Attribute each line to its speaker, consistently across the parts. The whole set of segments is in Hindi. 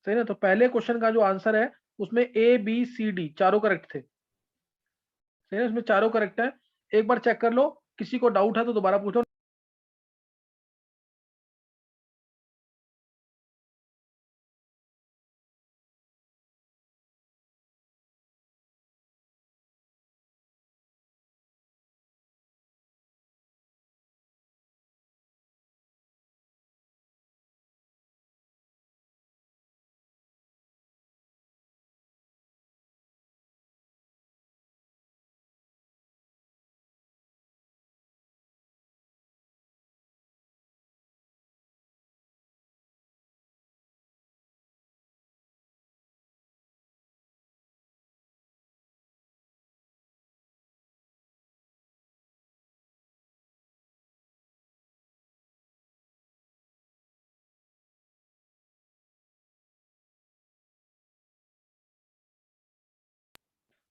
Speaker 1: सही ना। तो पहले क्वेश्चन का जो आंसर है उसमें ए बी सी डी चारों करेक्ट थे, सही है, उसमें चारों करेक्ट है। एक बार चेक कर लो, किसी को डाउट है तो दोबारा पूछो।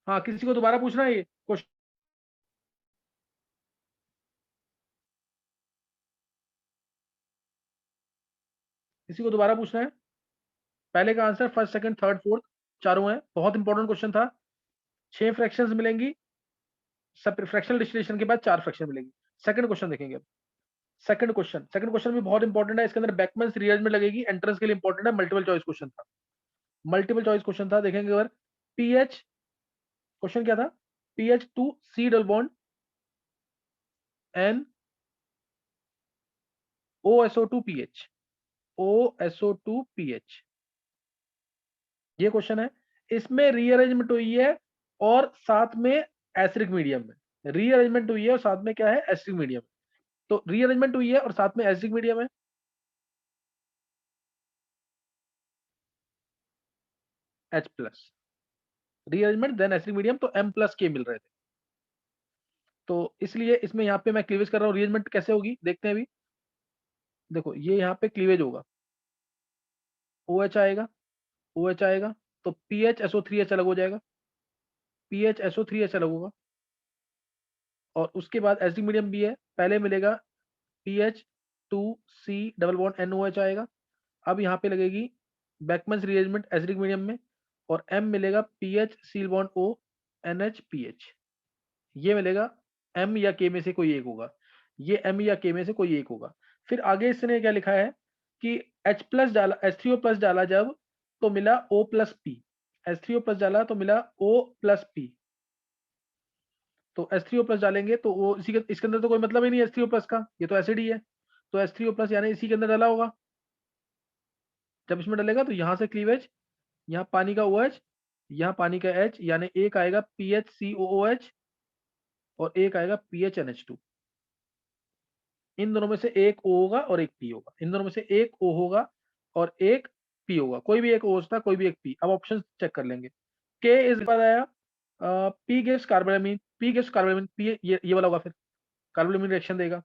Speaker 1: हाँ, किसी को दोबारा पूछना है ये क्वेश्चन? किसी को दोबारा पूछना है? पहले का answer first second third fourth चारों हैं, बहुत इंपॉर्टेंट क्वेश्चन था। 6 फ्रैक्शंस मिलेंगी, सब फ्रैक्शनल डिस्टिलेशन के बाद 4 फ्रैक्शन मिलेंगी। सेकंड क्वेश्चन देखेंगे अब। सेकंड क्वेश्चन भी बहुत इंपॉर्टेंट है, इसके अंदर बैकमैन्स रीअरेंजमेंट लगेगी, एंट्रेंस के लिए इंपॉर्टेंट है, मल्टीपल चॉइस क्वेश्चन था। मल्टीपल चॉइस क्वेश्चन था, देखेंगे अगर। पीएच क्वेश्चन क्या था? PH two C double bond N OSO2 PH, OSO2 PH, ये क्वेश्चन है। इसमें रीअरेंजमेंट हुई है और साथ में एसिडिक मीडियम में रीअरेंजमेंट हुई है, और साथ में क्या है? Acidic medium. तो रीअरेंजमेंट हुई है और साथ में एसिडिक मीडियम है, H+। Rearrangement then acidic medium, तो M+K मिल रहे थे। तो इसलिए इसमें यहाँ पे मैं क्लीवेज कर रहा हूँ। रीअरेंजमेंट कैसे होगी देखते हैं अभी। देखो ये यहाँ पे क्लीवेज होगा, OH आएगा, OH आएगा, तो PHSO3H अलग हो जाएगा, PHSO3H अलग होगा, और उसके बाद एसिडिक मीडियम भी है, पहले मिलेगा PH2C डबल बॉन्ड NOH आएगा। अब यहाँ पे लगेगी बैकमैन्स रीअरेंजमेंट एसिडिक मीडियम में, और M मिलेगा PH seal bond O NHPH, ये मिलेगा। M या K में से कोई एक होगा, ये M या K में से कोई एक होगा। फिर आगे इसने क्या लिखा है कि H+ डाला, H3O+ डाला जब, तो मिला O+P, H3O+ डाला तो मिला O+P। तो H3O+ डालेंगे तो वो इसी के, इसके अंदर तो कोई मतलब ही नहीं है H3O+ का, ये तो एसिड ही है। तो H3O+ यानी इसी के अंदर डाला होगा। जब इसमें डालेगा तो यहाँ से क्लीवेज, यहाँ पानी का OH, यहाँ पानी का H, यानी एक आएगा PHCOOH और एक आएगा PHNH2। इन दोनों में से एक O होगा और एक P होगा, इन दोनों में से एक O होगा और एक P होगा, कोई भी एक O था, कोई भी एक P। अब ऑप्शन चेक कर लेंगे। K इस बार आया, P gives carbylamine, P gives carbylamine, P ये वाला होगा, फिर कार्बोलामीन रिएक्शन देगा।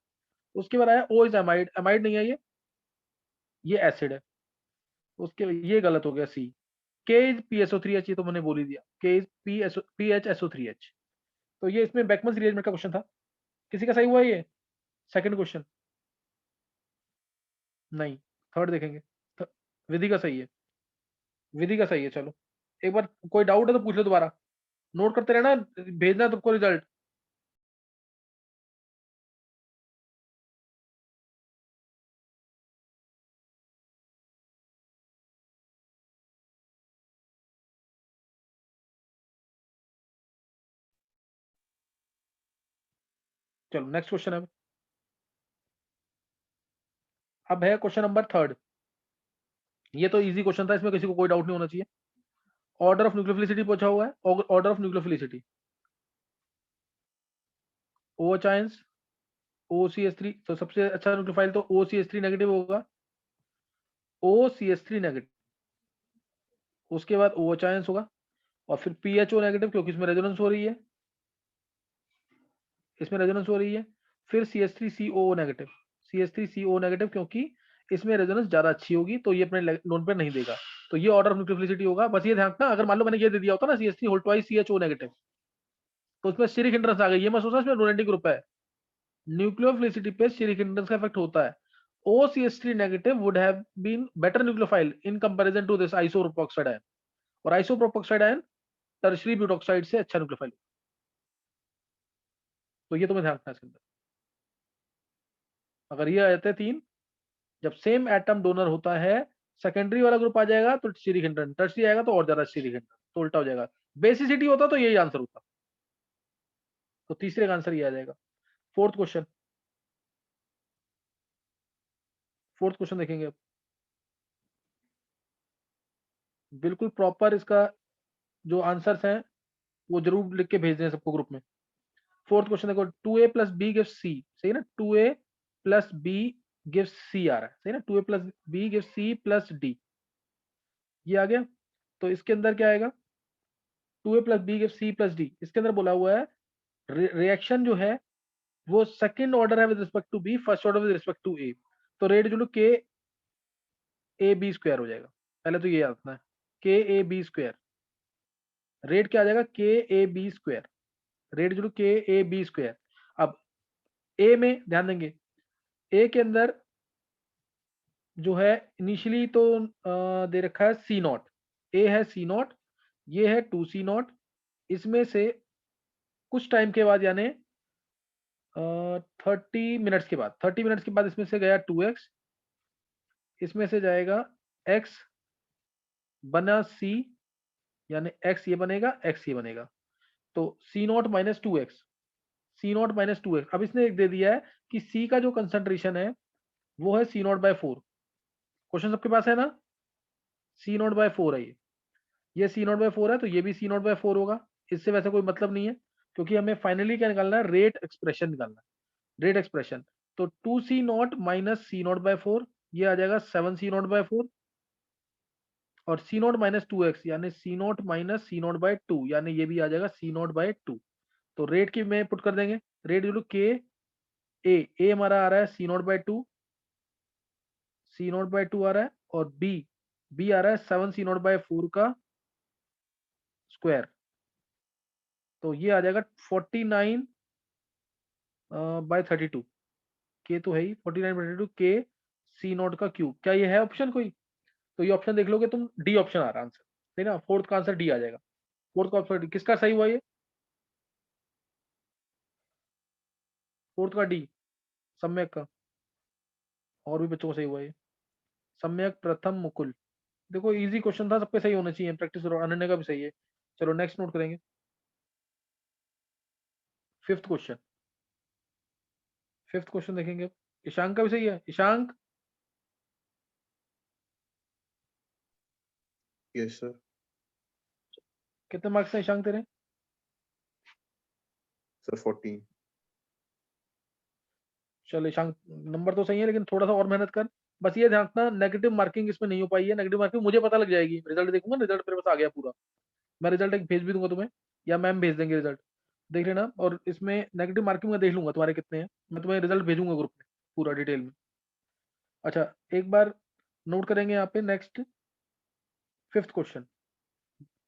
Speaker 1: उसके बाद आया O इज अमाइड, अमाइड नहीं है ये एसिड है। उसके ये गलत हो गया C। K इज PSO3H, ये तो मैंने बोल ही दिया, K इज PHSO3H। तो ये इसमें बैकमन्स रीअरेंजमेंट का क्वेश्चन था। किसी का सही हुआ ये सेकंड क्वेश्चन? नहीं, थर्ड देखेंगे। विधि का सही है, विधि का सही है। चलो एक बार कोई डाउट है तो पूछ लो दोबारा, नोट करते रहना, भेजना है तुमको रिजल्ट। चलो नेक्स्ट क्वेश्चन है। अब है क्वेश्चन नंबर थर्ड। ये तो इजी क्वेश्चन था, इसमें किसी को कोई डाउट नहीं होना चाहिए। ऑर्डर ऑफ न्यूक्लियोफिलिसिटी पूछा हुआ है, order of nucleophilicity. OH ions, OCH3, तो सबसे अच्छा न्यूक्लियोफाइल तो OCH3 नेगेटिव होगा, OCH3 नेगेटिव। उसके बाद OH आयंस होगा, और फिर PHO नेगेटिव, क्योंकि इसमें रेजोनेंस हो रही है, इसमें रेजोनेंस हो रही है। फिर CH3CO नेगेटिव, CH3CO नेगेटिव, क्योंकि इसमें रेजोनेंस ज्यादा अच्छी होगी, तो ये अपने लोन पे नहीं देगा। तो ये ऑर्डर ऑफ न्यूक्लियोफिलिसिटी होगा। बस ये ध्यान रखना, अगर मान लो मैंने ये दे दिया होता ना CH3 whole twice CHO negative, तो उसमें स्टीरिक हिंड्रेंस आ गई, ये मैं सोचा इसमें रोनेटिक ग्रुप है। न्यूक्लियोफिलिसिटी पे स्टीरिक हिंड्रेंस का इफेक्ट होता है। OCH3 negative would have been better nucleophile in comparison to this isopropoxide ion, और isopropoxide ion टर्शरी ब्यूटॉक्साइड से अच्छा न्यूक्लियोफाइल। तो ये तुम्हें ध्यान रखना है इसके अंदर। अगर ये आ जाते हैं 3, जब सेम एटम डोनर होता है, सेकेंडरी वाला ग्रुप आ जाएगा तो स्टीरिक हिंड्रेंस, टर्शरी आएगा तो और ज्यादा स्टीरिक हिंड्रेंस, तो उल्टा हो जाएगा। बेसिसिटी होता तो यही आंसर होता, तो तीसरे का आंसर ये आ जाएगा। फोर्थ क्वेश्चन, फोर्थ क्वेश्चन देखेंगे अब। बिल्कुल प्रॉपर इसका जो आंसर्स हैं वो जरूर लिख के भेज दें सबको ग्रुप में। फोर्थ क्वेश्चन देखो, 2a प्लस बी गिव्स सी, सही ना, 2a plus B gives C आ रहा है, सही ना, 2a plus B gives C plus D, ये आ गया। तो इसके अंदर क्या आएगा, 2a plus B gives C plus D, इसके अंदर बोला हुआ है रिएक्शन जो है वो सेकंड ऑर्डर है with respect to B, first order with respect to A, तो रेट जो के ए बी स्क्वायर हो जाएगा। पहले तो ये याद रखना है, के ए बी स्क्वायर, रेट क्या आ जाएगा, के ए बी स्क्वायर, रेट जो के ए बी स्क्वायर। अब ए में ध्यान देंगे, ए के अंदर जो है इनिशियली तो दे रखा है सी नॉट, ए है सी नॉट, ये है 2 सी नॉट, इसमें से कुछ टाइम के बाद यानी 30 मिनट्स के बाद, 30 मिनट्स के बाद इसमें से गया 2x, इसमें से जाएगा x, बना c, यानी x ये बनेगा, x ये बनेगा, तो C not minus 2x, C not minus 2x। अब इसने एक दे दिया है कि c का जो कंसंट्रेशन है वो है सी नॉट बाय 4, क्वेश्चन सबके पास है ना, सी नॉट बाय 4 है ये सी नॉट बाय 4 है, तो ये भी सी नॉट बाय 4 होगा। इससे वैसे कोई मतलब नहीं है, क्योंकि हमें फाइनली क्या निकालना है, रेट एक्सप्रेशन निकालना है, रेट एक्सप्रेशन। तो 2c0 minus C not bye 4, ये आ जाएगा 7c0 बाय 4, और सी नॉट माइनस 2x यानी C not minus C not by 2, यानी ये भी आ जाएगा सी नॉट बाय 2। तो रेट की में पुट कर देंगे, रेट जो के ए हमारा आ रहा है C not by 2, C not by 2 आ रहा है, और बी आ रहा है 7c0 बाय 4 का स्क्वायर, तो ये आ जाएगा 49 बाय 32, के तो है ही 49/32 के सी नॉट का क्यूब। क्या ये है ऑप्शन कोई, तो ये ऑप्शन देख लोगे तुम, डी ऑप्शन आ रहा है आंसर, है ना, फोर्थ का आंसर डी आ जाएगा। फोर्थ का ऑप्शन किसका सही हुआ ये, फोर्थ का डी, सम्यक का, और भी बच्चों को सही हुआ ये, सम्यक प्रथम मुकुल। देखो इजी क्वेश्चन था, सबके सही होने चाहिए, प्रैक्टिस करो, अनन्या का भी सही है। चलो नेक्स्ट नोट करेंगे, फिफ्थ क्वेश्चन, फिफ्थ क्वेश्चन देखेंगे अब। ईशांक का भी सही है, ईशांक
Speaker 2: यस सर।
Speaker 1: कितने मार्क्स हैं ईशांक तेरे,
Speaker 2: सर 14।
Speaker 1: चल ईशांक नंबर तो सही है, लेकिन थोड़ा सा और मेहनत कर। बस ये ध्यान रखना, नेगेटिव मार्किंग इसमें नहीं हो पाई है, नेगेटिव मार्किंग मुझे पता लग जाएगी, रिजल्ट देखूंगा, रिजल्ट मेरे पास आ गया पूरा, मैं रिजल्ट एक भेज भी दूंगा तुम्हें, या मैम भेज देंगे रिजल्ट, देख लेना। और इसमें नेगेटिव मार्किंग में देख लूंगा तुम्हारे कितने हैं, मैं तुम्हें रिजल्ट भेजूंगा ग्रुप में पूरा डिटेल में। अच्छा एक बार नोट करेंगे यहाँ पे, नेक्स्ट फिफ्थ क्वेश्चन,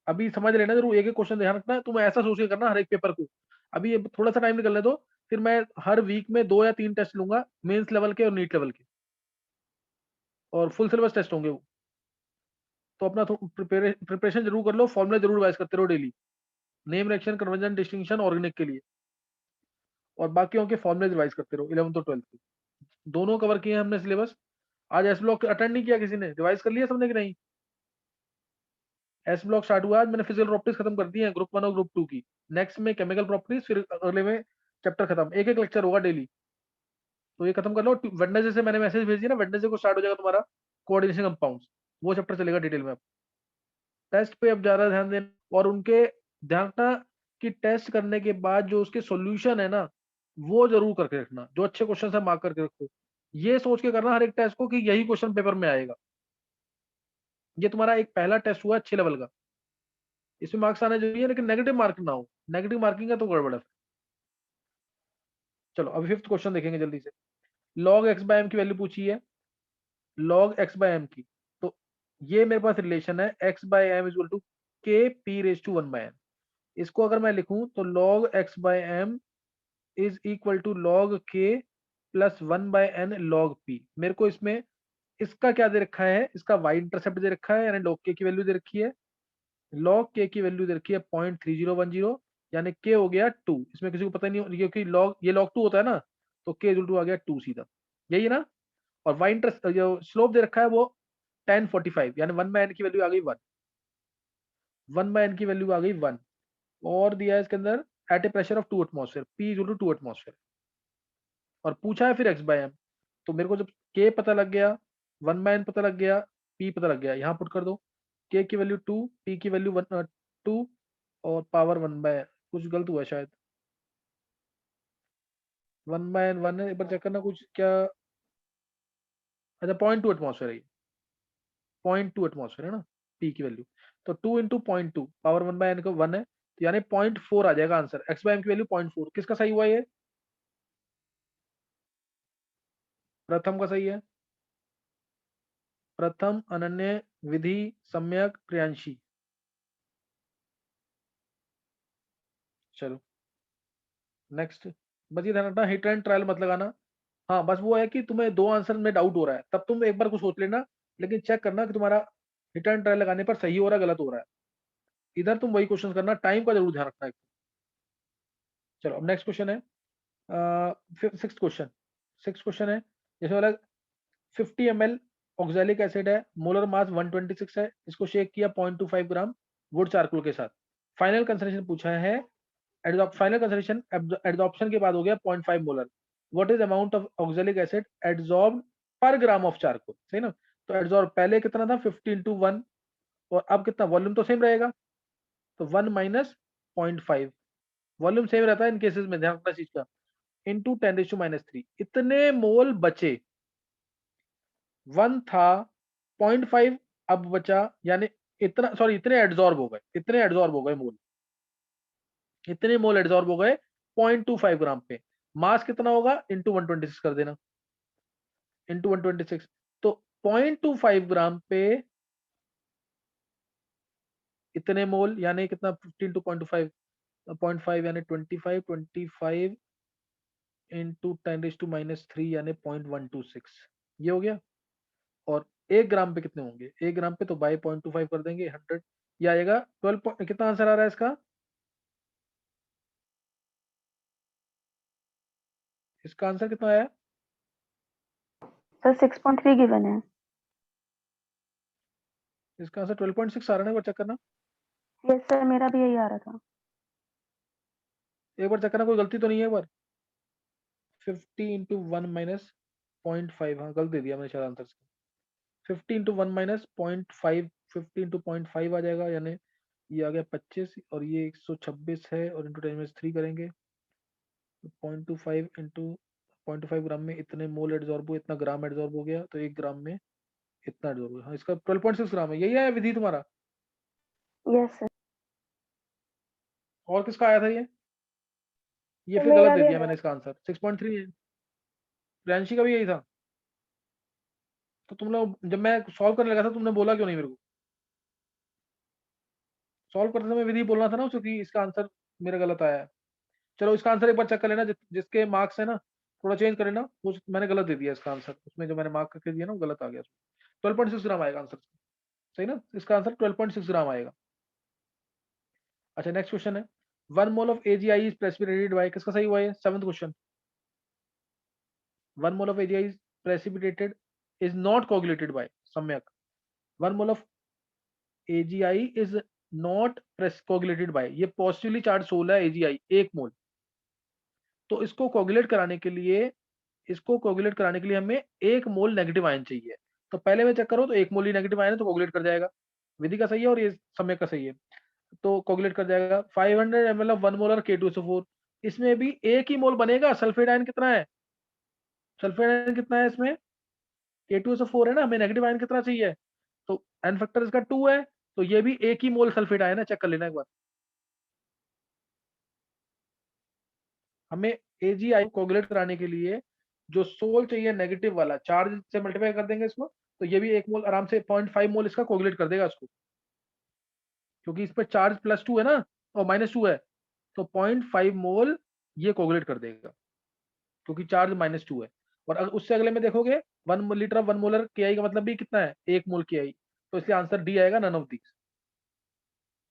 Speaker 1: अभी समझ लेना जरूर, एक एक क्वेश्चन ध्यान रखना है, तुम ऐसा सोच के करना हर एक पेपर को। अभी ये थोड़ा सा टाइम निकलने दो, फिर मैं हर वीक में 2 या 3 टेस्ट लूंगा, मेंस लेवल के और नीट लेवल के, और फुल सिलेबस टेस्ट होंगे वो। तो अपना प्रिपरेशन जरूर कर लो, फॉर्मूला जरूर रिवाइज करते रहो daily, name reaction conversion distinction organic के लिए, और बाकियों के फॉर्मूले रिवाइज करते रहो 11th और 12th के, दोनों कवर किए हैं हमने सिलेबस। आज एस ब्लॉक अटेंड नहीं किया किसी ने, रिवाइज कर लिया सबने कि नहीं, एस ब्लॉक स्टार्ट हुआ आज, मैंने फिजिकल प्रॉपर्टीज खत्म कर दी है, ग्रुप 1 और ग्रुप 2 की, नेक्स्ट में केमिकल प्रॉपर्टीज, फिर अगले में चैप्टर खत्म, एक एक लेक्चर होगा डेली, तो ये खत्म कर लो। वेडनेसडे से मैंने मैसेज भेज दिया ना, वेडनेसडे को स्टार्ट हो जाएगा तुम्हारा कोऑर्डिनेशन कंपाउंड्स, वो चैप्टर चलेगा डिटेल में। अब टेस्ट पे अब ज्यादा ध्यान देना, और उनके ध्यान रखना कि टेस्ट करने के बाद जो उसके सॉल्यूशन है ना, वो जरूर करके रखना, जो अच्छे क्वेश्चन है मार्क करके रखो, ये सोच के करना हर एक टेस्ट को कि यही क्वेश्चन पेपर में आएगा। ये तुम्हारा एक पहला टेस्ट हुआ 6 लेवल का, इसमें मार्क्स आने जरूरी है, लेकिन नेगेटिव मार्क ना हो, नेगेटिव मार्किंग है तो गड़बड़ है। चलो अभी फिफ्थ क्वेश्चन देखेंगे जल्दी से, लॉग एक्स बाय एम की वैल्यू पूछी है, लॉग एक्स बाय एम की, तो ये मेरे पास रिलेशन है X by M is equal to K P raise to 1 by N. इसको अगर मैं लिखूं तो log x by M is equal to log k plus 1/n log p। मेरे को इसमें इसका क्या दे रखा है, इसका y इंटरसेप्ट दे रखा है, यानी log k की वैल्यू दे रखी है, log k की वैल्यू दे रखी है 0.3010, यानी k हो गया 2। इसमें किसी को पता नहीं, क्योंकि ये log 2 होता है ना, तो k इक्वल टू आ गया 2 सीधा, यही है ना। और y इंटरसेप्ट जो स्लोप दे रखा है वो 1045, यानी 1/n की वैल्यू आ गई 1, 1/n की वैल्यू आ गई 1। और दिया है इसके अंदर at a pressure of 2 atmosphere, p equal to 2 atmosphere. और पूछा है फिर x/m, तो मेरे को जब k पता लग गया, 1/n पता लग गया, p पता लग गया, यहाँ पुट कर दो। k की वैल्यू 2, p की वैल्यू 2 और पावर 1/n। कुछ गलत हुआ शायद, 1/n 1 है, एक बार चेक करना कुछ क्या। अच्छा 0.2 एटमॉस्फेयर है ये, 0.2 एटमॉस्फेयर है ना p की वैल्यू। तो 2 इंटू 0.2 पावर 1/n का 1 है, तो यानी 0.4 आ जाएगा आंसर। x/m की वैल्यू 0.4। किसका सही हुआ ये? प्रथम का सही है, प्रथम, अनन्य, विधि, सम्यक, प्रियांशी। चलो नेक्स्ट। बस ये ध्यान रखना हिट एंड ट्रायल मत लगाना। हाँ बस वो है कि तुम्हें दो आंसर में डाउट हो रहा है, तब तुम एक बार कुछ सोच लेना, लेकिन चेक करना कि तुम्हारा हिट एंड ट्रायल लगाने पर सही हो रहा है गलत हो रहा है। इधर तुम वही क्वेश्चन करना, टाइम का जरूर ध्यान रखना है। चलो अब नेक्स्ट क्वेश्चन है, सिक्स क्वेश्चन। सिक्स क्वेश्चन है जैसे वाला, 50 ml ऑक्सैलिक एसिड है, मोलर मास 126 है, इसको शेक किया 0.25 ग्राम वुड चारकोल के साथ। फाइनल कंसंट्रेशन पूछा है, फाइनल कंसंट्रेशन एड्सॉर्प्शन के बाद हो गया 0.5 molar. What is amount of oxalic acid adsorbed पर ग्राम ऑफ चारकोल, सही ना। तो एड्सॉर्ब पहले कितना था 50 × 1, और अब कितना, वॉल्यूम तो सेम रहेगा, तो 1 माइनस 0.5, वॉल्यूम सेम रहता है इन केसेस में, ध्यान रखना चीज का, इंटू 10⁻³ इतने मोल बचे। 1 था, 0.5 अब बचा, यानी इतना, सॉरी इतने एड्सॉर्ब हो गए, इतने एड्सॉर्ब हो गए मोल, इतने मोल एड्सॉर्ब हो गए 0.25 ग्राम पे। मास कितना होगा, इंटू 126 कर देना, इंटू 126। तो 0.25 ग्राम पे इतने मोल, यानी कितना, 15 टू 0.5, 0.5 यानी 25, 25 इंटू 10⁻³ यानी 0.126, ये हो गया। और 1 ग्राम पे कितने होंगे, 1 ग्राम पे तो बाई 0.25 कर देंगे 100, ये आएगा 12, कितना आंसर आ रहा है इसका, इसका आंसर कितना आया?
Speaker 2: सर 6.3 गिवन है।
Speaker 1: इसका आंसर 12.6 आ रहा है, एक बार चेक करना,
Speaker 2: यस सर, मेरा भी यही आ रहा था।
Speaker 1: एक बार चेक करना कोई गलती तो नहीं है एक बार। 50 इंटू 1 माइनस 0.5, हाँ गलत दे दिया मैंने शायद आंसर से। 50 इंटू 1 माइनस 0.5, 50 इंटू 0.5 आ जाएगा, यानी ये आ गया 25, और ये 126 है, और इंटू 10⁻³ करेंगे, 0.25 इंटू 0.5 ग्राम में इतने मोल एड्सॉर्ब हुए, इतना ग्राम एड्सॉर्ब हो गया, तो 1 ग्राम में इतना एड्सॉर्ब हुआ। हाँ इसका 12.6 ग्राम है, यही आया विधि तुम्हारा।
Speaker 2: Yes sir.
Speaker 1: और किसका आया था ये
Speaker 2: तो
Speaker 1: फिर गलत
Speaker 2: मेरा
Speaker 1: दे
Speaker 2: भी
Speaker 1: दिया
Speaker 2: है।
Speaker 1: मैंने, इसका आंसर 6.3 है। प्रियांशी का भी यही था। तो तुम लोग जब मैं सॉल्व करने लगा था तुमने बोला क्यों नहीं मेरे को? सॉल्व करते समय विधि बोलना था ना, क्योंकि इसका आंसर मेरा गलत आया है। चलो इसका आंसर एक बार चेक कर लेना, जिसके मार्क्स है ना थोड़ा चेंज कर लेना, वो मैंने गलत दे दिया इसका आंसर, उसमें जो मैंने मार्क करके दिया ना वो गलत आ गया। 12.6 ग्राम आएगा आंसर, सही ना, इसका आंसर 12.6 ग्राम आएगा। अच्छा नेक्स्ट क्वेश्चन है, 1 mole of AgI is precipitated by, किसका सही हुआ है, 7th question. 1 mole of AgI is precipitated is not coagulated by, सम्यक। 1 mole of AgI is not coagulated by, ये पॉजिटिवली चार्ज सोल है AgI 1 मोल। तो इसको कोगुलेट कराने के लिए, इसको कोगुलेट कराने के लिए हमें 1 मोल नेगेटिव आयन चाहिए। तो पहले में चेक करो तो 1 मोल ही नेगेटिव आयन है, तो कोगुलेट कर जाएगा, विधि का सही है और ये समय का सही है, तो कोगुलेट कर जाएगा। 500 ml ऑफ 1 मोलर K2SO4, इसमें भी एक ही मोल बनेगा। सल्फेट आयन कितना है, सल्फेट आयन कितना है इसमें, K2SO4 है ना, हमें नेगेटिव आयन कितना चाहिए, तो एन फैक्टर इसका 2 है, तो ये भी एक ही मोल सल्फेट आयन है, चेक कर लेना एक बार। हमें AgI कोगुलेट कराने के लिए जो सोल चाहिए नेगेटिव वाला, चार्ज से मल्टीप्लाई कर देंगे इसको, तो ये भी 1 मोल आराम से 0.5 मोल इसका कोगुलेट कर देगा इसको, क्योंकि इस पर चार्ज +2 है ना और -2 है, तो 0.5 मोल ये कोगुलेट कर देगा, क्योंकि चार्ज -2 है। और अगर उससे अगले में देखोगे 1 लीटर ऑफ 1 मोलर KI का मतलब भी कितना है, 1 मोल KI, तो इसलिए आंसर डी आएगा, नन ऑफ दीज।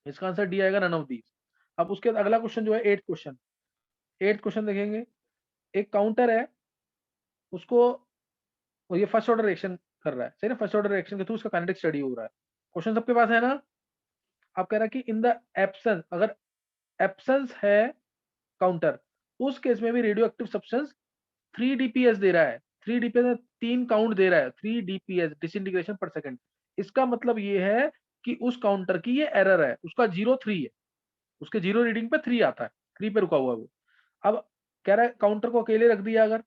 Speaker 1: इसका आंसर डी आएगा, नन ऑफ दीज। अब उसके बाद अगला क्वेश्चन जो है 8th क्वेश्चन, 8th क्वेश्चन देखेंगे। एक काउंटर है, उसको ये फर्स्ट ऑर्डर रिएक्शन कर रहा है, सही ना, फर्स्ट ऑर्डर रिएक्शन के थ्रू उसका काइनेटिक स्टडी हो रहा है। क्वेश्चन सबके पास है ना। आप कह रहा है कि इन द एब्सेंस, अगर एब्सेंस है काउंटर, उस केस में भी रेडियो एक्टिव सब्सटेंस 3 DPS दे रहा है, 3 DPS में 3 काउंट दे रहा है, 3 DPS डिसइंटीग्रेशन पर सेकंड। इसका मतलब ये है कि उस काउंटर की ये एरर है, उसका 0-3 है, उसके 0 रीडिंग पे 3 आता है, 3 पे रुका हुआ है वो। अब कह रहा है काउंटर को अकेले रख दिया, अगर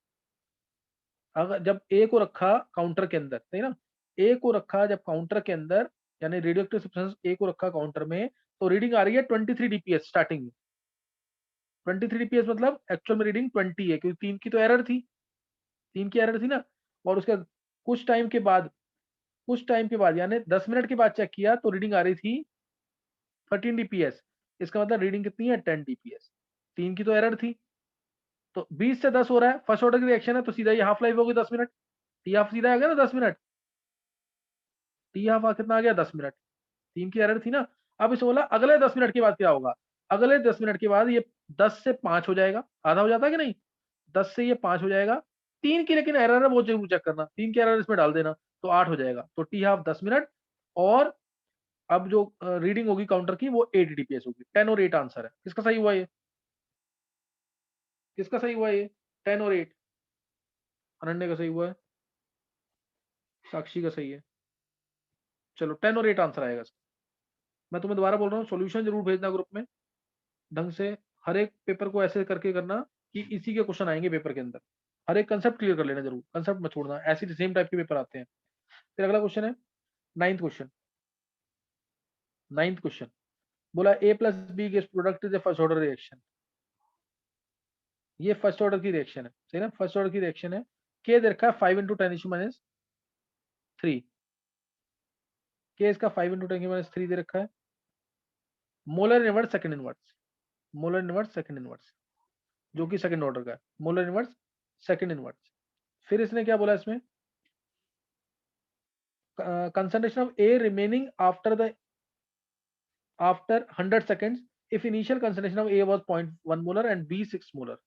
Speaker 1: जब ए को रखा काउंटर के अंदर, सही ना, ए को रखा जब काउंटर के अंदर, यानी रेडियो एक्टिव सब्सटेंस ए को रखा काउंटर में, तो रीडिंग आ रही है 23 DPS स्टार्टिंग में। 23 DPS मतलब एक्चुअल में रीडिंग 20 है, क्योंकि 3 की तो एरर थी, 3 की एरर थी ना। और उसके कुछ टाइम के बाद, यानी 10 मिनट के बाद चेक किया तो रीडिंग आ रही थी 13 DPS। इसका मतलब रीडिंग कितनी है, 10 DPS। 3 की तो एरर थी, तो 20 से 10 हो रहा है, फर्स्ट ऑर्डर की रिएक्शन है, तो सीधा ये हाफ लाइफ होगी 10 मिनट। टी हाफ सीधा आ गया ना 10 मिनट, टी हाफ कितना आ गया, 10 मिनट। 3 की एरर थी ना। अब इसे बोला अगले 10 मिनट के बाद क्या होगा, अगले 10 मिनट के बाद ये 10 से 5 हो जाएगा, आधा हो जाता है कि नहीं, 10 से ये 5 हो जाएगा। 3 की लेकिन एरर है, वो जरूर चेक करना, 3 की एरर इसमें डाल देना, तो 8 हो जाएगा। तो टी हाफ 10 मिनट, और अब जो रीडिंग होगी काउंटर की वो 8 DPS होगी। 10 और 8 आंसर है। किसका सही हुआ ये, किसका सही हुआ ये, 10 और 8? अनन्या का सही हुआ है, साक्षी का सही है। चलो 10 और 8 आंसर आएगा इसका। मैं तुम्हें दोबारा बोल रहा हूँ, सॉल्यूशन जरूर भेजना ग्रुप में, ढंग से। हर एक पेपर को ऐसे करके करना कि इसी के क्वेश्चन आएंगे पेपर के अंदर। हर एक कंसेप्ट क्लियर कर लेना जरूर, कंसेप्ट मत छोड़ना, ऐसे सेम टाइप के पेपर आते हैं। फिर अगला क्वेश्चन है 9th क्वेश्चन। 9th क्वेश्चन बोला A + B gives product is a first order reaction. ये फर्स्ट ऑर्डर की रिएक्शन है, सही ना, फर्स्ट ऑर्डर की रिएक्शन है। के दे रखा है 5 × 10⁻3। के इसका 5 × 10⁻3 दे रखा है। Molar inverse second inverse, molar inverse second inverse, जो कि सेकंड ऑर्डर का है, मोलर इनवर्स सेकंड इनवर्स। फिर इसने क्या बोला इसमें, concentration of A remaining after 100 seconds if initial concentration of A was 0.1 molar and B 6 molar।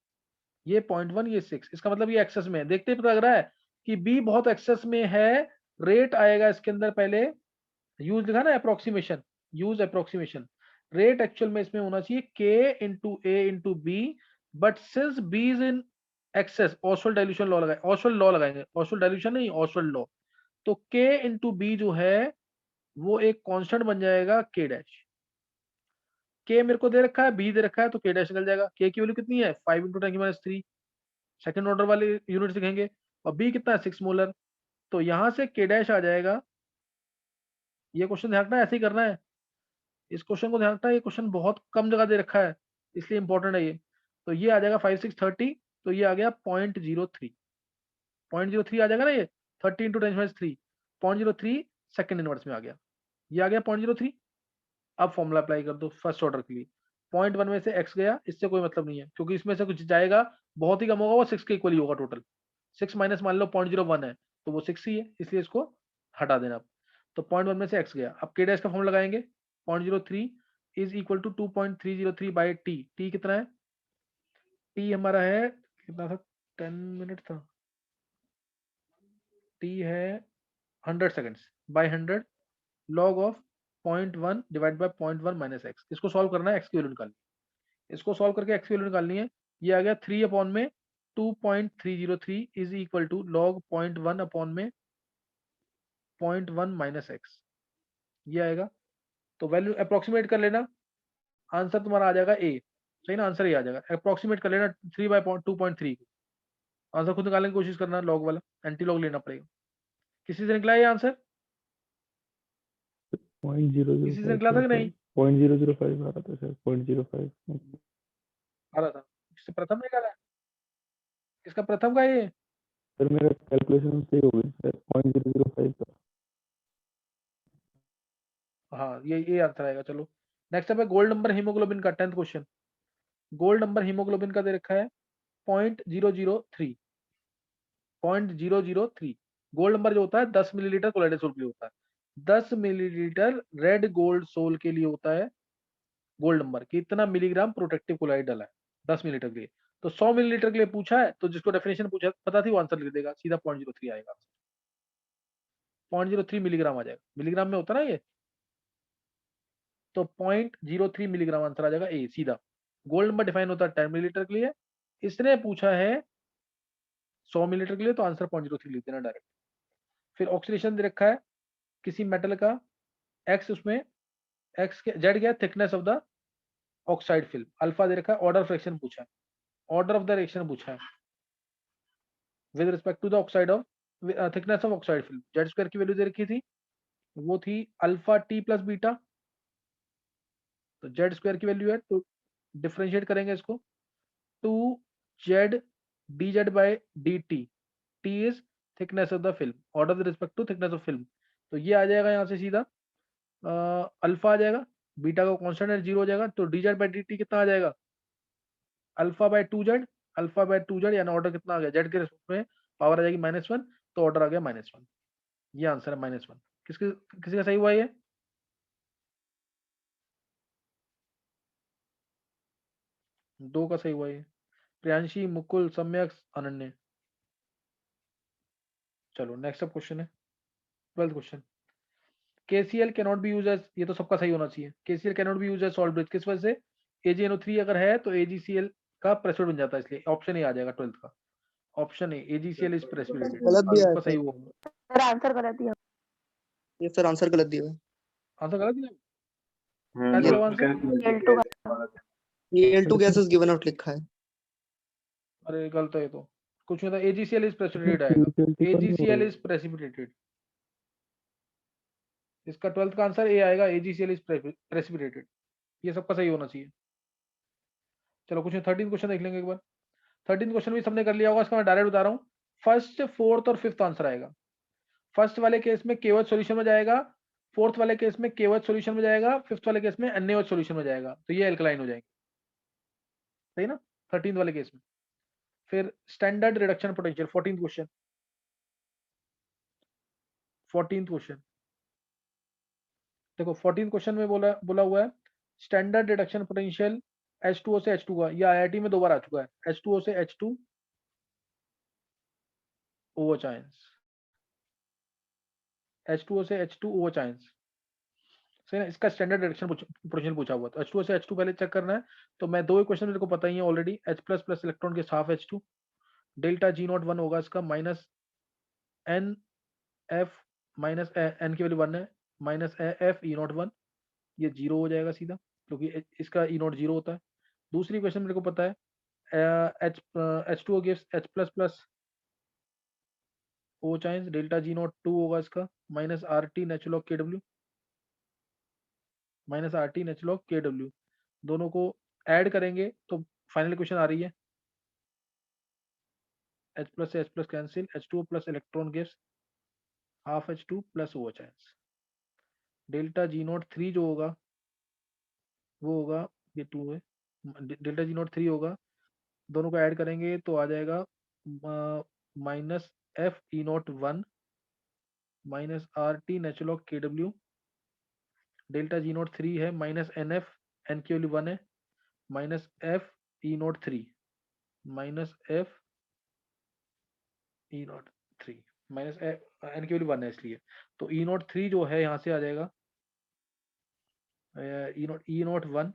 Speaker 1: ये 0.1 ये 6, इसका मतलब ये एक्सेस में है। देखते ही पता लग रहा है कि B बहुत एक्सेस में है। रेट आएगा इसके अंदर, पहले यूज लिखा ना approximation, use approximation. Rate actual में इसमें होना चाहिए K × A × B, but since B is in excess, Oswald dilution law लगाए, ऑसवाल्ड लॉ लगाएंगे, ऑसवाल्ड डाइल्यूशन नहीं, ऑसवाल्ड लॉ। तो K × B जो है वो एक कांस्टेंट बन जाएगा K डैश। K मेरे को दे रखा है, B दे रखा है, तो K डैश निकल जाएगा। K की वैल्यू कितनी है, 5 × 10⁻3, सेकंड ऑर्डर वाले यूनिट दिखेंगे। और B कितना है, 6 मोलर, तो यहां से K डैश आ जाएगा। ये क्वेश्चन ध्यान रखना, ऐसे ही करना है, इस क्वेश्चन को ध्यान रखना, ये क्वेश्चन बहुत कम जगह दे रखा है, इसलिए इंपॉर्टेंट है ये। तो ये आ जाएगा 5 6 30, तो ये आ गया 0.03, 0.03 आ जाएगा ना ये, 30 × 10⁻3, 0.03 सेकंड इनवर्स में आ गया, ये आ गया 0.03। अब फॉर्मूला अप्लाई कर दो फर्स्ट ऑर्डर के लिए। 0.1 में से x गया, इससे कोई मतलब नहीं है, क्योंकि इसमें से कुछ जाएगा, बहुत ही कम होगा, वो 6 के इक्वल ही होगा टोटल। 6 माइनस मान लो 0.01 है, तो वो 6 ही है, इसलिए इसको हटा देना। तो 0.1 में से x गया। अब k डैश का फॉर्मूला लगाएंगे, 0.03 is equal to 2.303 by T. T कितना है, टी हमारा है कितना था, 10 मिनट था। टी है 100 seconds by 100 log of 0.1 divide by 0.1 minus x. इसको सॉल्व करना है, एक्स की वैल्यू निकालनी है, इसको सॉल्व करके एक्स की वैल्यू निकालनी है। ये आ गया 3 अपॉन में 2.303 is equal to log 0.1 upon में 0.1 माइनस एक्स, ये आएगा। तो वैल्यू अप्रोक्सीमेट कर लेना, आंसर तुम्हारा आ जाएगा ए, सही ना, आंसर ये आ जाएगा। अप्रोक्सीमेट कर लेना 3/2.3 को, आंसर खुद निकालने की कोशिश करना, लॉग वाला एंटी लॉग लेना पड़ेगा। किसी से निकला ये आंसर, किसी से निकला था कि नहीं,
Speaker 3: 0.005 आ रहा था सर, 0.05
Speaker 1: आ रहा था, इससे प्रथम निकाला है, इसका प्रथम का ये।
Speaker 3: सर। मेरा कैलकुलेशन सही हो गई सर, 0.005 का।
Speaker 1: हाँ ये आंसर आएगा। चलो नेक्स्ट है गोल्ड नंबर हीमोग्लोबिन का 10th question. Gold number haemoglobin का दे रखा है 0.003। 0.003। गोल्ड नंबर जो होता है 10 मिलीलीटर कोलाइडल सोल के लिए होता है। 10 मिलीलीटर रेड गोल्ड सोल के लिए होता है गोल्ड नंबर, कितना मिलीग्राम प्रोटेक्टिव कोलाइड डाला है 10 मिलीलीटर के लिए। तो 100 मिलीलीटर के लिए पूछा है, तो जिसको डेफिनेशन पूछा पता थी वो आंसर लिख देगा, सीधा 0.03 आएगा। 0.03 मिलीग्राम आ जाएगा, मिलीग्राम में होता ना ये, तो 0.03 मिलीग्राम आंसर आ जाएगा ए सीधा। गोल्ड नंबर डिफाइन होता है 10 मिलीलीटर के लिए, इसने पूछा है 100 मिलीलीटर के लिए, तो आंसर 0.03 लिख देना डायरेक्ट। फिर ऑक्सीडेशन दे रखा है किसी मेटल का, एक्स उसमें एक्स के जेड क्या thickness of the oxide film, alpha दे रखा है, ऑर्डर फ्रैक्शन पूछा है, ऑर्डर ऑफ द रिएक्शन पूछा है with respect to the oxide of thickness of oxide film. Z square की वैल्यू दे रखी थी, वो थी अल्फा टी प्लस बीटा, तो जेड स्क्वायर की वैल्यू है, तो डिफरेंशिएट करेंगे इसको, 2z dz by dt, t is thickness of the film, order with respect to thickness of film। तो ये आ जाएगा यहाँ से सीधा अल्फा आ जाएगा, बीटा का कांस्टेंट है 0 हो जाएगा, तो dz by dt कितना आ जाएगा alpha by 2z, alpha by 2z यानी ऑर्डर कितना आ गया जेड के रिस्पेक्ट में, पावर आ जाएगी -1, तो ऑर्डर आ गया -1। ये आंसर है -1। किसके किसी का सही हुआ ये? दो का सही हुआ ये, प्रियांशी, मुकुल, सम्यक, अनन्य। चलो नेक्स्ट अब क्वेश्चन है 12th question. KCl cannot be use as, ये तो सबका सही होना चाहिए, KCl cannot be use as salt bridge, किस वजह से? AgNO3 अगर है तो AgCl का प्रेसिपिटेट बन जाता है, इसलिए ऑप्शन ए आ जाएगा 12th का, option A AgCl is precipitated.
Speaker 4: गलत दिया है
Speaker 1: सबका सही
Speaker 4: सर।
Speaker 1: हुआ,
Speaker 2: सर आंसर गलत दिया।
Speaker 4: ये सर आंसर गलत दिया है।
Speaker 1: आंसर गलत दिया, क्या दिया हुआ आंसर?
Speaker 2: L2
Speaker 4: ये L2 गैसेस गिवन आउट लिखा है।
Speaker 1: अरे गलत है ये तो, कुछ नहीं था, AgCl इज प्रेसिपिटेटेड आएगा, AgCl इज प्रेसिपिटेटेड, इसका 12th का आंसर ए आएगा, AgCl इज प्रेसिपिटेटेड, ये सबका सही होना चाहिए। चलो कुछ 13 क्वेश्चन देख लेंगे एक बार। 13 क्वेश्चन भी सबने कर लिया होगा, इसका मैं डायरेक्ट बता रहा हूँ, फर्स्ट, फोर्थ और फिफ्थ आंसर आएगा। फर्स्ट वाले केस में केवच सॉल्यूशन में जाएगा, फोर्थ वाले केस में केवच सॉल्यूशन में जाएगा, फिफ्थ वाले केस में एनएच सॉल्यूशन में जाएगा, तो ये एल्कलाइन हो जाएंगे, सही ना 13 वाले केस में। फिर standard reduction potential 14th question, 14th question देखो, 14th क्वेश्चन में बोला हुआ है स्टैंडर्ड रिडक्शन पोटेंशियल H2O से H2 का, ये IIT में 2 बार आ चुका है, H2O से H2 OH आयंस, H2O से H2 OH आयंस, सही ना। इसका स्टैंडर्ड रिडक्शन पोटेंशियल पूछा हुआ, तो H2O से H2 पहले चेक करना है, तो मैं 2 क्वेश्चन मेरे को पता ही है ऑलरेडी, H++ इलेक्ट्रॉन के हाफ H2, डेल्टा G01 होगा इसका -NF माइनस N की वैल्यू 1 है, -F E01, ये 0 हो जाएगा सीधा, क्योंकि इसका E0 0 होता है। दूसरी क्वेश्चन मेरे को पता है H2O gives H++ O चाइंस, डेल्टा G02 होगा इसका -RT natural KW, -RT natural KW, दोनों को ऐड करेंगे तो फाइनल क्वेश्चन आ रही है H+ से H+ cancel, H2O plus electron gives half H2 plus O चाइंस, डेल्टा G03 जो होगा वो होगा, ये 2 है, डेल्टा G03 होगा, दोनों को ऐड करेंगे तो आ जाएगा -FE01 -RT natural KW, delta G03 है -NF, N की वैल्यू 1 है, -FE03 -FE03 N की वैल्यू 1 है इसलिए, तो E03 जो है यहाँ से आ जाएगा E01,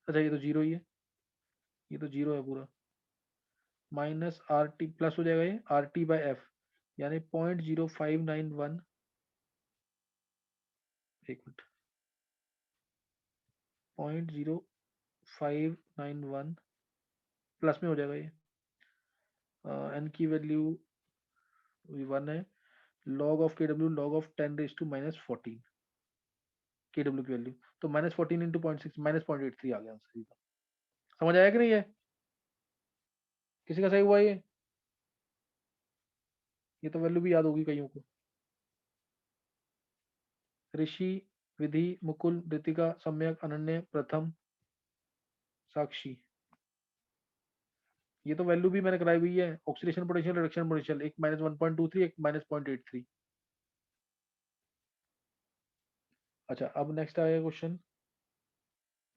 Speaker 1: अच्छा ये तो 0 ही है, ये तो 0 है पूरा, -RT प्लस हो जाएगा ये RT बाय F, यानी 0.0591, एक मिनट, 0.0591 प्लस में हो जाएगा ये, N की वैल्यू 1 है, log of KW log of 10⁻⁻14 KW की वैल्यू, तो -14 इंटू 0.6 -0.83 आ गया आंसर सीधा। समझ आया कि नहीं है? किसी का सही हुआ ये तो वैल्यू भी याद होगी कईयों को। ऋषि, विधि, मुकुल, ऋतिका, सम्यक, अनन्य, प्रथम, साक्षी, ये तो वैल्यू भी मैंने कराई हुई है, ऑक्सीडेशन पोटेंशियल, रिडक्शन पोटेंशियल, एक -1.23, एक -0.83। अच्छा, अब नेक्स्ट आएगा question,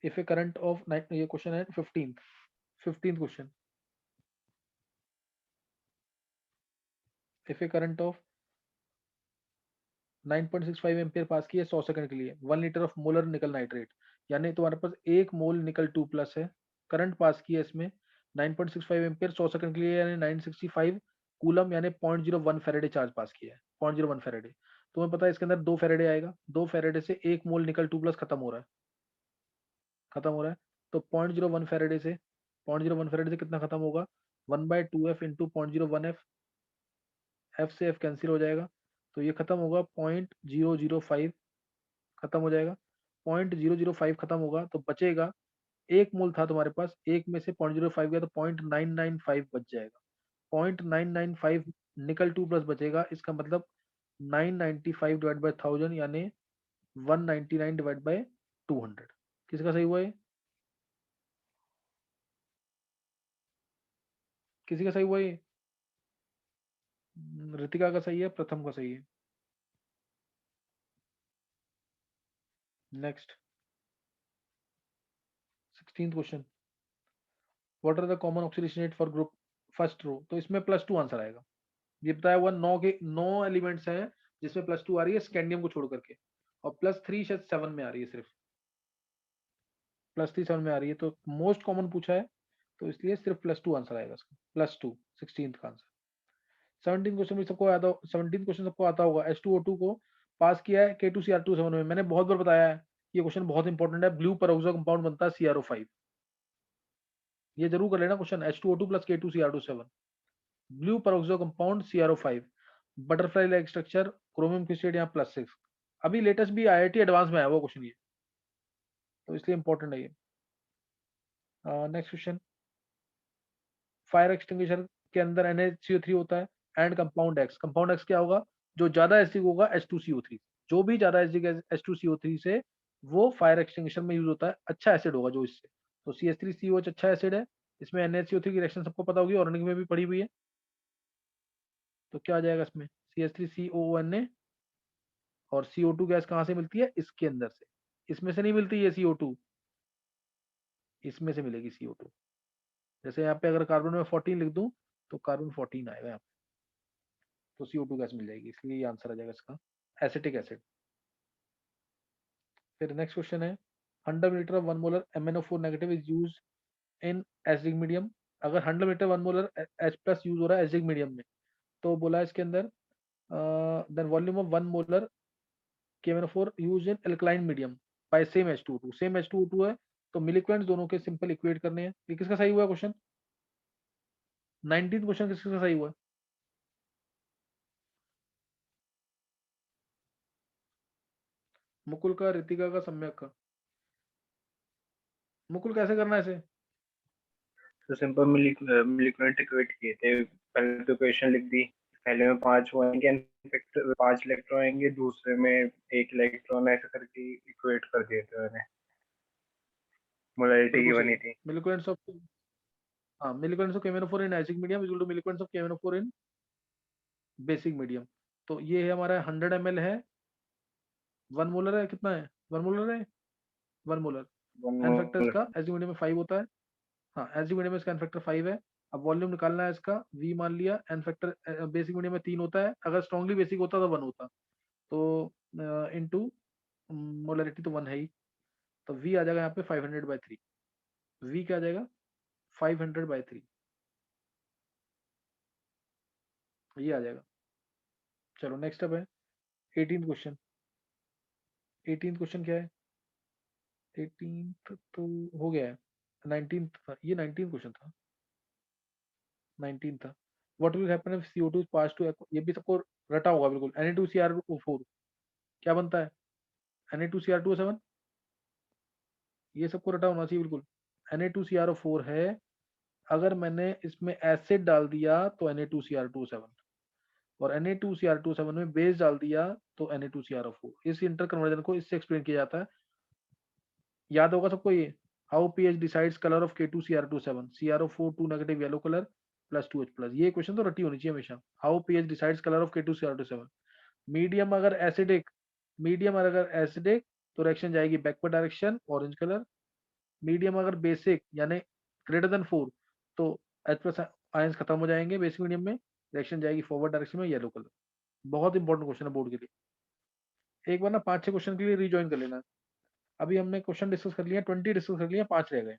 Speaker 1: if a current of, ये क्वेश्चन है 15th question, if a current of 9.65 ampere pass किया 100 सेकंड के लिए, 1 litre of molar nickel nitrate, यानी तुम्हारे पास 1 मोल निकल 2+ है, करंट पास किया इसमें 9.65 एम्पियर 100 सेकंड के लिए, यानी 965 कूलम, यानी 0.01 फेरेडे चार्ज पास किया है, 0.01 फेरेडे। तुम्हें पता है इसके अंदर 2 फेरेडे आएगा, 2 फेरेडे से 1 मोल निकल 2+ खत्म हो रहा है, तो 0.01 फेरेडे से, 0.01 फेरेडे से कितना खत्म होगा, 1/2f इंटू 0.01f, एफ से एफ कैंसिल हो जाएगा, तो ये खत्म होगा 0.005, खत्म हो जाएगा, 0.005 खत्म होगा, तो बचेगा 1 मोल था तुम्हारे पास, एक में से 0.05 गया तो 0.995 बच जाएगा, 0.995 निकल 2+ बचेगा, इसका मतलब 995 डिवाइड बाय 1000 यानी 199 डिवाइड बाय 200। किसका सही हुआ है, किसी का सही हुआ है, रितिका का सही है, प्रथम का सही है। Next 16th question, what are the common oxidation rate for group first row, तो इसमें +2 आंसर आएगा। ये बताया हुआ 9 एलिमेंट्स हैं जिसमें +2 आ रही है स्कैंडियम को छोड़ करके, और +3 शायद 7 में आ रही है, सिर्फ +3 7 में आ रही है, तो मोस्ट कॉमन पूछा है तो इसलिए सिर्फ +2 आंसर आएगा इसका, +2 16th का आंसर। 17th क्वेश्चन भी सबको आता, 17th क्वेश्चन सबको आता होगा, H2O2 को पास किया है K2Cr2 में, मैंने बहुत बार बताया है ये क्वेश्चन बहुत इंपॉर्टेंट है, ब्लू पेरोक्सो कंपाउंड बनता है CrO5, ये जरूर कर लेना question, H2O2 + K2Cr2 blue peroxo compound CrO5, butterfly like structure, chromium क्रिस्टेट यहाँ +6, अभी लेटेस्ट भी IIT एडवांस में आया वो क्वेश्चन ये, तो इसलिए इंपॉर्टेंट है ये। नेक्स्ट क्वेश्चन, फायर एक्सटिंग्विशर के अंदर NaCO3 होता है and compound X, compound X क्या होगा, जो ज्यादा एसिडिक होगा H2CO3, जो भी ज्यादा एसिडिक H2CO3 से वो फायर एक्सटिंग्विशर में यूज होता है, अच्छा एसिड होगा जो इससे, तो CH3COH अच्छा एसिड है, इसमें NaCO3 की रिएक्शन सबको पता होगी, ऑर्गेनिक में भी पड़ी हुई है, तो क्या आ जाएगा इसमें CH3COONA, और CO2 गैस कहाँ से मिलती है, इसके अंदर से, इसमें से नहीं मिलती है CO2, इसमें से मिलेगी CO2, जैसे यहाँ पे अगर कार्बन में 14 लिख दूं तो कार्बन 14 आएगा यहाँ पे, तो CO2 गैस मिल जाएगी, इसलिए ये आंसर आ जाएगा इसका, एसिटिक एसिड। फिर नेक्स्ट क्वेश्चन है, 100 meter of 1 molar MnO4 negative is use in acidic medium, अगर 100 मीटर 1 मोलर H+ यूज हो रहा है एसिडिक मीडियम में, तो बोला है इसके अंदर then volume of 1 molar KMnO4 use in alkaline medium by same H2O2, same H2O2 है तो मिलिक्वेंट्स दोनों के सिंपल इक्वेट करने हैं, ये किसका सही हुआ है क्वेश्चन, 19th क्वेश्चन किसका सही हुआ है, मुकुल का, रितिका का, सम्यक का। मुकुल कैसे करना है इसे,
Speaker 5: तो सिंपल मिलिक्वेंट इक्वेट किए थे, पहले तो इक्वेशन लिख दी, पहले में 5 वो आएंगे, 5 इलेक्ट्रॉन आएंगे, दूसरे में 1 इलेक्ट्रॉन, ऐसे करके इक्वेट कर दिए थे मैंने, मोलैरिटी की बनी थी।
Speaker 1: मिलिक्वेंट्स ऑफ, हाँ, milliequivalents of KMnO4 in acidic medium equal to milliequivalents of KMnO4 in basic medium, तो ये है हमारा 100 ml है, 1 मोलर है, कितना है 1 मोलर है, 1 मोलर, एन फैक्टर इसका एसिडिक मीडियम में 5 होता है, हाँ एसिडिक मीडियम में इसका एन फैक्टर 5 है, अब वॉल्यूम निकालना है इसका, V मान लिया, एन फैक्टर बेसिक मीडियम में 3 होता है, अगर स्ट्रॉन्गली बेसिक होता तो 1 होता, तो इनटू मोलरिटी तो 1 है ही, तो V आ जाएगा यहाँ पे 500/3, V क्या आ जाएगा 500/3, ये आ जाएगा। चलो नेक्स्ट अब है 18th क्वेश्चन, 18th क्वेश्चन क्या है, 18th तो हो गया है, 19th था ये, 19th क्वेश्चन था, 19 था, what will happen if CO2 pass to, ये भी सबको रटा होगा बिल्कुल, Na2Cr4 क्या बनता है, Na2Cr2O7, ये सबको रटा होना चाहिए बिल्कुल, Na2Cr4 है, अगर मैंने इसमें एसिड डाल दिया तो Na2Cr2O7, और Na2Cr2O7 में बेस डाल दिया तो Na2Cr4, इस इंटर कन्वर्जन को इससे एक्सप्लेन किया जाता है, याद होगा सबको ये, how pH decides colour of K2CR27, CrO4 2 negative yellow colour plus 2H plus. ये क्वेश्चन तो रटी होनी चाहिए हमेशा। How pH decides colour of K2CR27। Medium अगर एसिडिक तो रिएक्शन जाएगी backward direction orange colour. Medium अगर बेसिक यानी ग्रेटर देन 4 तो H प्लस आयंस खत्म हो जाएंगे बेसिक मीडियम में, रिएक्शन जाएगी फॉरवर्ड डायरेक्शन में येलो कलर। बहुत इंपॉर्टेंट क्वेश्चन है बोर्ड के लिए। एक बार ना 5-6 क्वेश्चन के लिए रिज्वाइन कर लेना। अभी हमने क्वेश्चन डिस्कस कर लिया, 20 डिस्कस कर लिया, 5 रह गए।